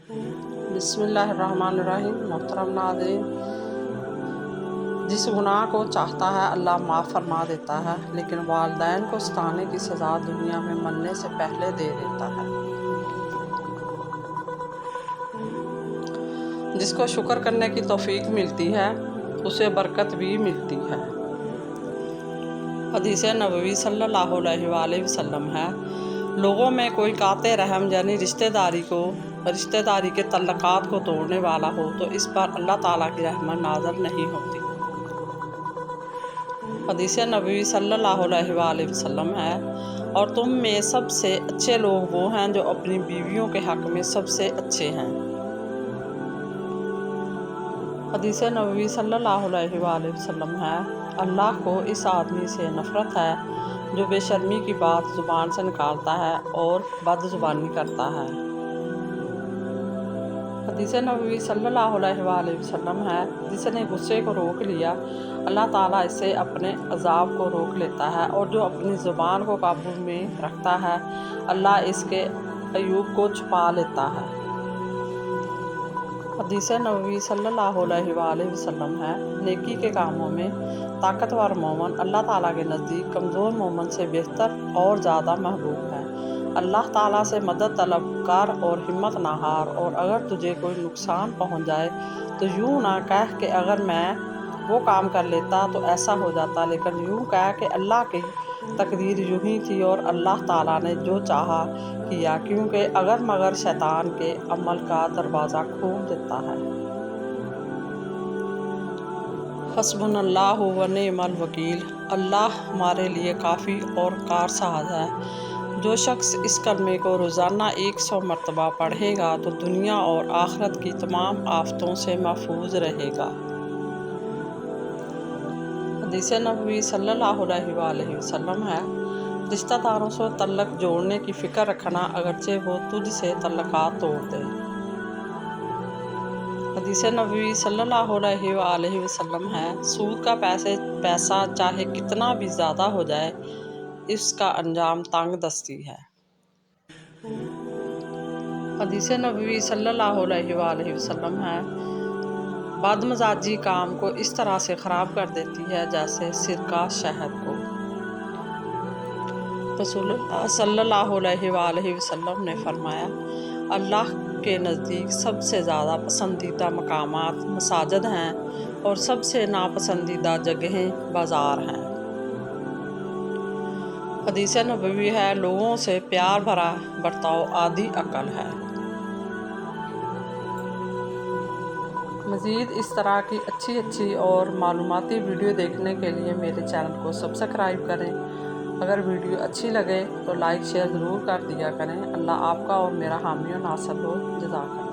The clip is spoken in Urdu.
بسم اللہ الرحمن الرحیم۔ محترم ناظرین، جس گناہ کو چاہتا ہے اللہ معاف فرما دیتا ہے، لیکن والدین کو ستانے کی سزا دنیا میں مرنے سے پہلے دے دیتا ہے۔ جس کو شکر کرنے کی توفیق ملتی ہے اسے برکت بھی ملتی ہے۔ حدیث نبوی صلی اللہ علیہ وآلہ وسلم ہے، لوگوں میں کوئی قاطع رحم یعنی رشتہ داری کے تعلقات کو توڑنے والا ہو تو اس پر اللہ تعالیٰ کی رحمت نازل نہیں ہوتی۔ حدیث نبوی صلی اللہ علیہ وآلہ وسلم ہے، اور تم میں سب سے اچھے لوگ وہ ہیں جو اپنی بیویوں کے حق میں سب سے اچھے ہیں۔ حدیث نبوی صلی اللہ علیہ وآلہ وسلم ہے، اللہ کو اس آدمی سے نفرت ہے جو بے شرمی کی بات زبان سے نکالتا ہے اور بد زبانی کرتا ہے۔ حدیث نبوی صلی اللہ علیہ وآلہ وسلم ہے، جس نے غصے کو روک لیا اللہ تعالیٰ اسے اپنے عذاب کو روک لیتا ہے، اور جو اپنی زبان کو قابو میں رکھتا ہے اللہ اس کے عیوب کو چھپا لیتا ہے۔ حدیث نبوی صلی اللہ علیہ وآلہ وسلم ہے، نیکی کے کاموں میں طاقتور مومن اللہ تعالیٰ کے نزدیک کمزور مومن سے بہتر اور زیادہ محبوب ہے۔ اللہ تعالیٰ سے مدد طلب کر اور ہمت نہ ہار، اور اگر تجھے کوئی نقصان پہنچ جائے تو یوں نہ کہہ کہ اگر میں وہ کام کر لیتا تو ایسا ہو جاتا، لیکن یوں کہہ کہ اللہ کی تقدیر یوں ہی تھی اور اللہ تعالیٰ نے جو چاہا کیا، کیونکہ اگر مگر شیطان کے عمل کا دروازہ کھول دیتا ہے۔ حسبنا اللہ و نعم الوکیل، اللہ ہمارے لیے کافی اور کارساز ہے۔ جو شخص اس کلمے کو روزانہ 100 مرتبہ پڑھے گا تو دنیا اور آخرت کی تمام آفتوں سے محفوظ رہے گا۔ حدیث نبوی صلی اللہ علیہ وآلہ وسلم ہے، رشتہ داروں سے تعلق جوڑنے کی فکر رکھنا اگرچہ وہ تجھ سے تعلقات توڑ دے۔ حدیث نبوی صلی اللہ علیہ وآلہ وسلم ہے، سود کا پیسہ چاہے کتنا بھی زیادہ ہو جائے اس کا انجام تنگ دستی ہے۔ حدیث نبوی صلی اللہ علیہ وآلہ وسلم ہے، بد مزاجی کام کو اس طرح سے خراب کر دیتی ہے جیسے سرکہ شہد کو۔ رسول اللہ صلی اللہ علیہ وآلہ وسلم نے فرمایا، اللہ کے نزدیک سب سے زیادہ پسندیدہ مقامات مساجد ہیں اور سب سے ناپسندیدہ جگہیں بازار ہیں۔ حدیث نبوی ہے، لوگوں سے پیار بھرا برتاؤ آدھی عقل ہے۔ مزید اس طرح کی اچھی اور معلوماتی ویڈیو دیکھنے کے لیے میرے چینل کو سبسکرائب کریں۔ اگر ویڈیو اچھی لگے تو لائک شیئر ضرور کر دیا کریں۔ اللہ آپ کا اور میرا حامی و ناصر ہو۔ جزاک اللہ۔